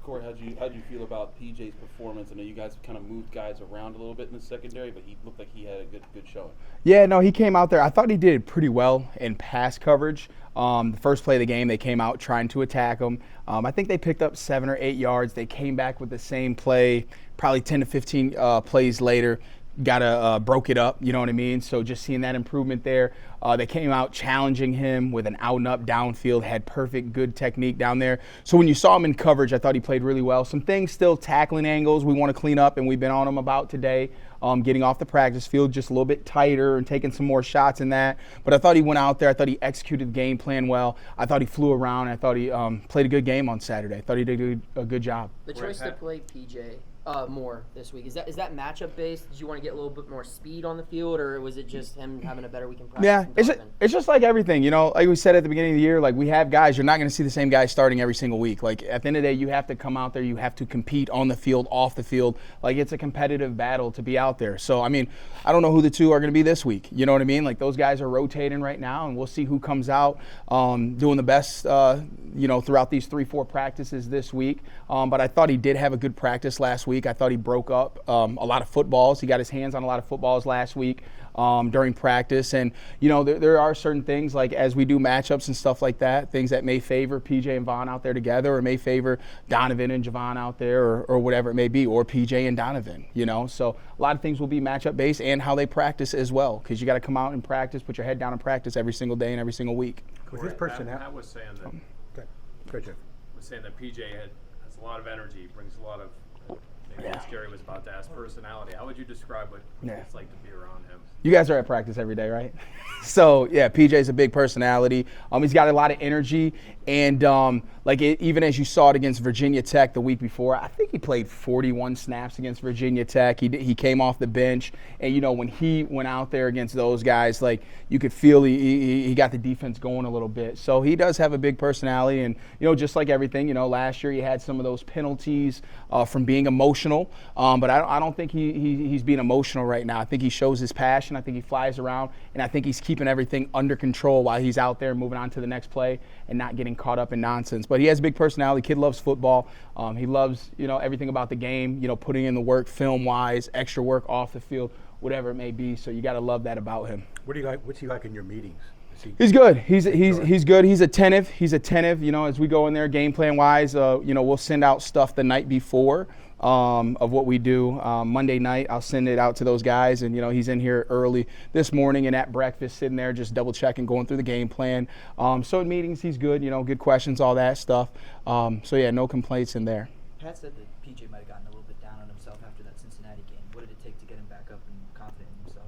Cory, how'd you feel about PJ's performance? I know you guys kind of moved guys around a little bit in the secondary, but he looked like he had a good showing. Yeah, no, he came out there. I thought he did pretty well in pass coverage. The first play of the game, they came out trying to attack him. I think they picked up 7 or 8 yards. They came back with the same play, probably 10 to 15 plays later. Broke it up, you know what I mean? So just seeing that improvement there. They came out challenging him with an out and up downfield, had perfect, good technique down there. So when you saw him in coverage, I thought he played really well. Some things still, tackling angles we want to clean up, and we've been on him about today. Getting off the practice field just a little bit tighter and taking some more shots in that. But I thought he went out there. I thought he executed the game plan well. I thought he flew around. I thought he played a good game on Saturday. I thought he did a good job. The choice to play PJ more this week, is that matchup based? Did you want to get a little bit more speed on the field, or was it just him having a better week in practice? Yeah, it's just like everything, you know. Like we said at the beginning of the year, like we have guys. You're not going to see the same guys starting every single week. Like at the end of the day, you have to come out there. You have to compete on the field, off the field. Like it's a competitive battle to be out there. So I mean, I don't know who the two are going to be this week. You know what I mean? Like those guys are rotating right now, and we'll see who comes out doing the best. Throughout these 3-4 practices this week. But I thought he did have a good practice last week. I thought he broke up a lot of footballs. He got his hands on a lot of footballs last week during practice. And, you know, there are certain things, like as we do matchups and stuff like that, things that may favor PJ and Vaughn out there together, or may favor Donovan and Javon out there, or whatever it may be, or PJ and Donovan, you know. So a lot of things will be matchup based, and how they practice as well, because you got to come out and practice, put your head down and practice every single day and every single week. With his personality. Matt was saying that. Jeff. Was saying that PJ has a lot of energy, brings a lot of. Maybe what Gary was about to ask, personality. How would you describe what it's like to be around him? You guys are at practice every day, right? So yeah, PJ's a big personality. He's got a lot of energy, and even as you saw it against Virginia Tech the week before, I think he played 41 snaps against Virginia Tech. He came off the bench, and you know when he went out there against those guys, like you could feel he got the defense going a little bit. So he does have a big personality, and you know just like everything, you know last year he had some of those penalties from being emotional, but I don't think he's being emotional right now. I think he shows his passion. I think he flies around, and I think he's keeping everything under control while he's out there moving on to the next play and not getting caught up in nonsense. But he has a big personality. Kid loves football. He loves, you know, everything about the game, you know, putting in the work film-wise, extra work off the field, whatever it may be. So you got to love that about him. What do you like? What's he like in your meetings? He's good. He's good. He's attentive. You know, as we go in there, game plan wise, we'll send out stuff the night before of what we do. Monday night, I'll send it out to those guys, and you know, he's in here early this morning and at breakfast, sitting there just double checking, going through the game plan. So in meetings, he's good. You know, good questions, all that stuff. So yeah, no complaints in there. Pat said that PJ might have gotten a little bit down on himself after that Cincinnati game. What did it take to get him back up and confident in himself?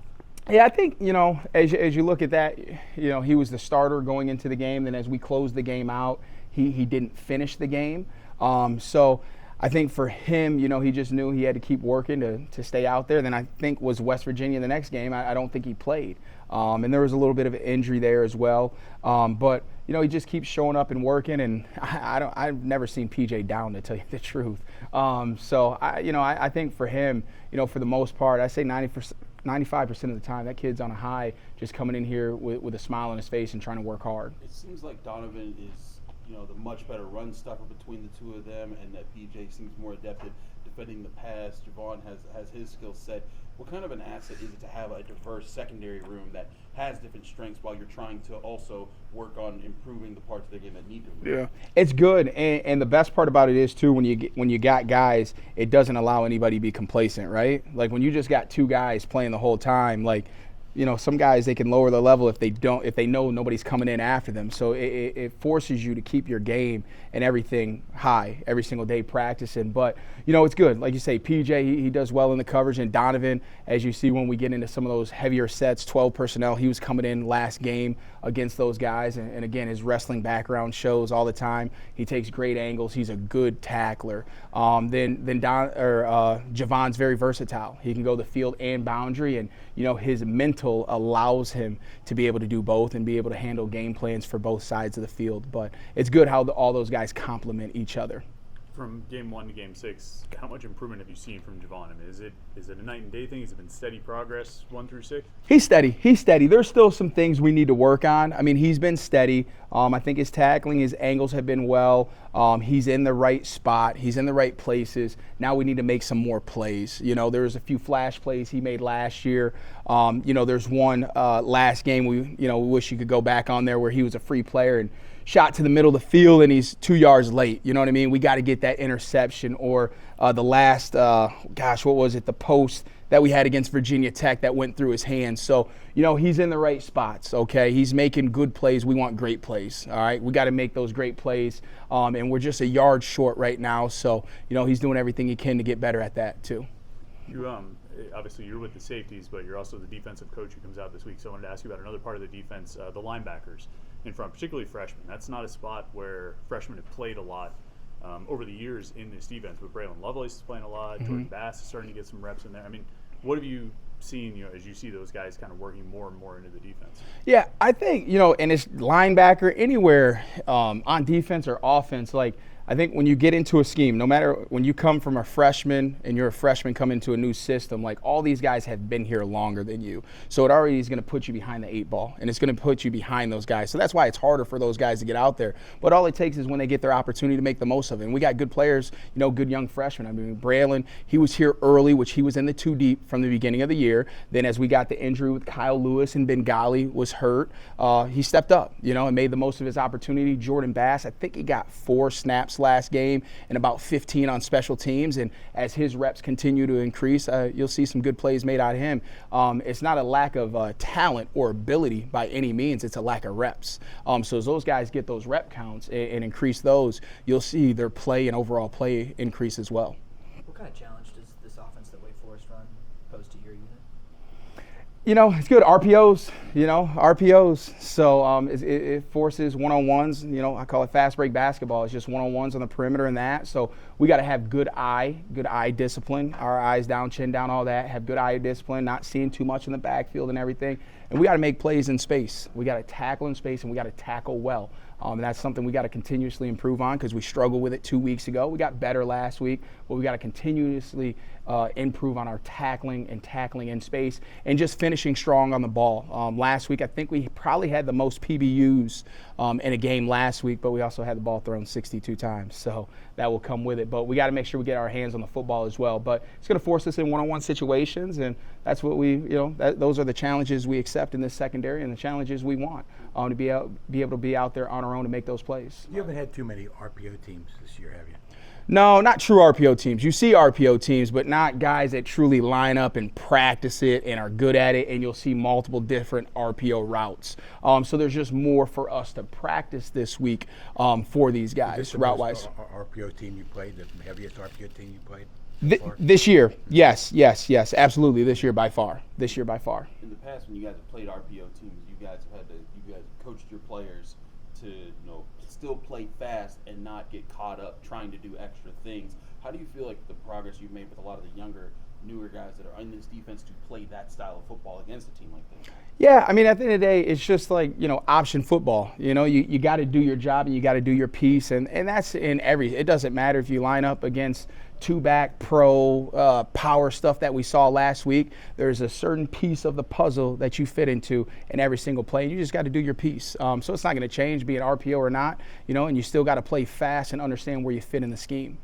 Yeah, I think, you know, as you look at that, you know, he was the starter going into the game. Then as we closed the game out, he didn't finish the game. So I think for him, you know, he just knew he had to keep working to stay out there. Then I think was West Virginia the next game. I don't think he played. And there was a little bit of an injury there as well. But, you know, he just keeps showing up and working. And I've never seen PJ down, to tell you the truth. So, I think for him, you know, for the most part, I say 95% of the time, that kid's on a high, just coming in here with a smile on his face and trying to work hard. It seems like Donovan is, you know, the much better run stopper between the two of them, and that PJ seems more adept at defending the pass. Javon has his skill set. What kind of an asset is it to have a diverse secondary room that has different strengths while you're trying to also work on improving the parts of the game that need to improve? Yeah, it's good, and the best part about it is too, when you got guys, it doesn't allow anybody to be complacent, right? Like when you just got two guys playing the whole time, like, you know, some guys, they can lower their level if they know nobody's coming in after them. So it forces you to keep your game and everything high every single day practicing. But, you know, it's good. Like you say, PJ, he does well in the coverage. And Donovan, as you see when we get into some of those heavier sets, 12 personnel, he was coming in last game against those guys. And again, his wrestling background shows all the time. He takes great angles. He's a good tackler. Then Javon's very versatile. He can go the field and boundary, and, you know, his mental allows him to be able to do both and be able to handle game plans for both sides of the field. But it's good how all those guys complement each other. from game 1 to game 6, how much improvement have you seen from Javon? I mean, is it a night and day thing? Has it been steady progress 1 through 6? He's steady. There's still some things we need to work on. I mean, he's been steady. I think his tackling, his angles have been well. He's in the right spot. He's in the right places. Now we need to make some more plays. You know, there's a few flash plays he made last year. You know, there's one last game we wish you could go back on there where he was a free player and shot to the middle of the field and he's 2 yards late. You know what I mean? We got to get that interception. Or the last, what was it? The post that we had against Virginia Tech that went through his hands. So, you know, he's in the right spots, okay? He's making good plays. We want great plays, all right? We got to make those great plays, and we're just a yard short right now. So, you know, he's doing everything he can to get better at that too. You obviously you're with the safeties, but you're also the defensive coach who comes out this week. So I wanted to ask you about another part of the defense, the linebackers in front, particularly freshmen. That's not a spot where freshmen have played a lot over the years in this defense. But Braylon Lovelace is playing a lot. Jordan Bass is starting to get some reps in there. I mean, what have you seen, you know, as you see those guys kind of working more and more into the defense? Yeah, I think, you know, and it's linebacker anywhere on defense or offense, like I think when you get into a scheme, no matter when you come from a freshman and you're a freshman coming into a new system, like all these guys have been here longer than you. So it already is going to put you behind the 8 ball and it's going to put you behind those guys. So that's why it's harder for those guys to get out there. But all it takes is when they get their opportunity to make the most of it. And we got good players, you know, good young freshmen. I mean, Braylon, he was here early, which he was in the 2 deep from the beginning of the year. Then as we got the injury with Kyle Lewis and Bengali was hurt, he stepped up, you know, and made the most of his opportunity. Jordan Bass, I think he got 4 snaps last game and about 15 on special teams. And as his reps continue to increase, you'll see some good plays made out of him. It's not a lack of talent or ability by any means. It's a lack of reps. So as those guys get those rep counts and increase those, you'll see their play and overall play increase as well. What kind of challenge does this offense that Wake Forest run pose to your unit? You know, it's good. RPOs, So it forces one-on-ones. You know, I call it fast break basketball. It's just one-on-ones on the perimeter and that. So we got to have good eye discipline. Our eyes down, chin down, all that. Have good eye discipline, not seeing too much in the backfield and everything. And we got to make plays in space. We got to tackle in space and we got to tackle well. And that's something we got to continuously improve on because we struggled with it 2 weeks ago. We got better last week, but we got to continuously improve on our tackling in space and just finishing strong on the ball. Last week, I think we probably had the most PBUs in a game last week, but we also had the ball thrown 62 times. So that will come with it. But we got to make sure we get our hands on the football as well. But it's going to force us in one-on-one situations, and that's what those are the challenges we accept in this secondary and the challenges we want to be able to be out there on our own to make those plays. You haven't had too many RPO teams this year, have you? No, not true RPO teams. You see RPO teams, but not guys that truly line up and practice it and are good at it, and you'll see multiple different RPO routes. So there's just more for us to practice this week for these guys, route-wise. RPO team you played, the heaviest RPO team you played? This year, yes, absolutely. This year by far. In the past, when you guys have played RPO teams, you guys coached your players to still play fast and not get caught up trying to do extra things. How do you feel like the progress you've made with a lot of the newer guys that are in this defense to play that style of football against a team like this? Yeah, I mean, at the end of the day, it's just like, option football. You got to do your job and you got to do your piece. And that's in it doesn't matter if you line up against two-back pro power stuff that we saw last week. There's a certain piece of the puzzle that you fit into in every single play. And you just got to do your piece. So it's not going to change, be an RPO or not, and you still got to play fast and understand where you fit in the scheme.